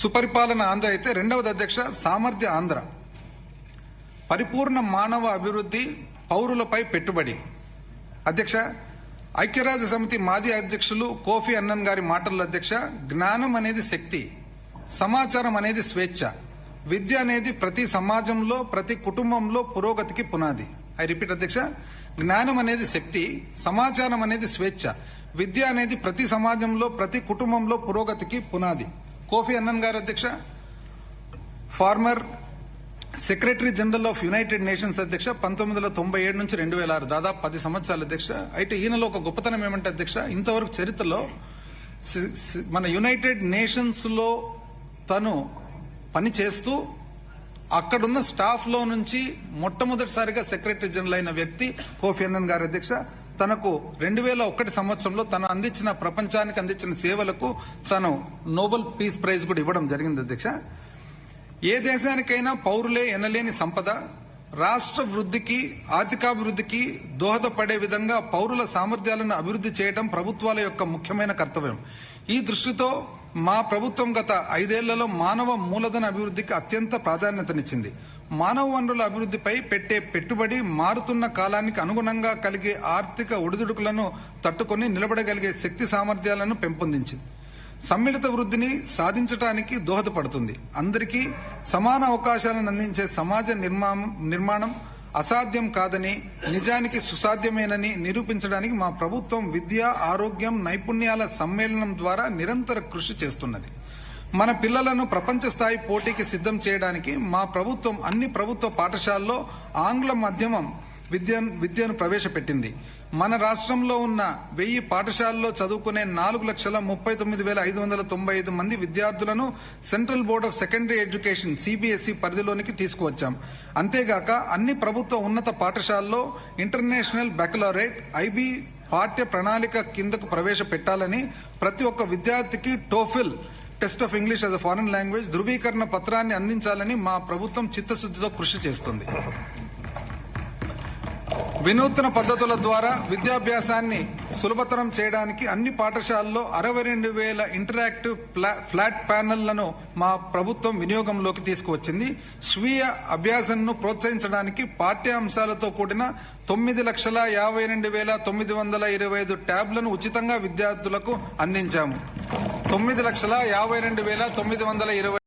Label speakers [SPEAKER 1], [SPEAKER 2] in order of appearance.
[SPEAKER 1] సుపరిపాలన ఆంధ్ర అయితే రెండవది అధ్యక్ష సామర్థ్య ఆంధ్ర. పరిపూర్ణ మానవ అభివృద్ధి, పౌరులపై పెట్టుబడి. అధ్యక్ష, ఐక్యరాజ్య సమితి మాజీ అధ్యక్షులు కోఫీ అన్నన్ గారి మాటల్లో అధ్యక్ష, జ్ఞానం అనేది శక్తి, సమాచారం అనేది స్వేచ్ఛ, విద్య అనేది ప్రతి సమాజంలో ప్రతి కుటుంబంలో పురోగతికి పునాది. ఐ రిపీట్ అధ్యక్ష, జ్ఞానం అనేది శక్తి, సమాచారం అనేది స్వేచ్ఛ, విద్య అనేది ప్రతి సమాజంలో ప్రతి కుటుంబంలో పురోగతికి పునాది. కోఫీ అన్నన్ గారు అధ్యక్ష, farmer secretary general of United nations అధ్యక్ష, 1997 నుంచి 2006, దాదాపు 10 సంవత్సరాలు అధ్యక్ష. అయితే ఈయనలో ఒక గొప్పతనం ఏమంటే అధ్యక్ష, ఇంతవరకు చరిత్రలో మన యునైటెడ్ నేషన్స్ లో తను పని చేస్తూ అక్కడున్న స్టాఫ్ లో నుంచి మొట్టమొదటిసారిగా సెక్రటరీ జనరల్ అయిన వ్యక్తి కోఫీ అన్నన్ గారు అధ్యక్ష. తనకు 2001 సంవత్సరంలో తను అందించిన ప్రపంచానికి అందించిన సేవలకు తను నోబెల్ పీస్ ప్రైజ్ కూడా ఇవ్వడం జరిగింది అధ్యక్ష. ఏ దేశానికైనా పౌరులే ఎనలేని సంపద. రాష్ట్ర వృద్ధికి, ఆర్థికాభివృద్ధికి దోహదపడే విధంగా పౌరుల సామర్థ్యాలను అభివృద్ధి చేయడం ప్రభుత్వాల యొక్క ముఖ్యమైన కర్తవ్యం. ఈ దృష్టితో మా ప్రభుత్వం గత 5 ఏళ్లలో మానవ మూలధన అభివృద్ధికి అత్యంత ప్రాధాన్యతనిచ్చింది. మానవ వనరుల అభివృద్ధిపై పెట్టే పెట్టుబడి మారుతున్న కాలానికి అనుగుణంగా కలిగే ఆర్థిక ఒడిదుడుకులను తట్టుకొని నిలబడగలిగే శక్తి సామర్థ్యాలను పెంపొందించింది. సమ్మిళిత వృద్ధిని సాధించడానికి దోహదపడుతుంది. అందరికీ సమాన అవకాశాలను అందించే సమాజ నిర్మాణం అసాధ్యం కాదని, నిజానికి సుసాధ్యమేనని నిరూపించడానికి మా ప్రభుత్వం విద్య, ఆరోగ్యం, నైపుణ్యాల సమ్మేళనం ద్వారా నిరంతర కృషి చేస్తున్నది. మన పిల్లలను ప్రపంచ స్థాయి పోటీకి సిద్ధం చేయడానికి మా ప్రభుత్వం అన్ని ప్రభుత్వ పాఠశాలల్లో ఆంగ్ల మాధ్యమం విద్యను ప్రవేశపెట్టింది. మన రాష్ట్రంలో ఉన్న 1000 పాఠశాలల్లో చదువుకునే 4,39,595 మంది విద్యార్థులను central board of secondary education CBSE పరిధిలోనికి తీసుకువచ్చాం. అంతేగాక అన్ని ప్రభుత్వ ఉన్నత పాఠశాలల్లో ఇంటర్నేషనల్ బ్యాకలరేట్ IB పాఠ్య ప్రణాళిక కిందకు ప్రవేశపెట్టాలని, ప్రతి ఒక్క విద్యార్థికి TOEFL test of English as a foreign language ధృవీకరణ పత్రాన్ని అందించాలని మా ప్రభుత్వం చిత్తశుద్ధితో కృషి చేస్తుంది. వినూత్న పద్ధతుల ద్వారా విద్యాభ్యాసాన్ని సులభతరం చేయడానికి అన్ని పాఠశాలల్లో 62,000 ఇంటరాక్టివ్ ఫ్లాట్ ప్యానెళ్లను మా ప్రభుత్వం వినియోగంలోకి తీసుకువచ్చింది. స్వీయ అభ్యాసంను ప్రోత్సహించడానికి పాఠ్యాంశాలతో కూడిన 9,52,925 ట్యాబ్లను ఉచితంగా విద్యార్థులకు అందించాము. 9,52,925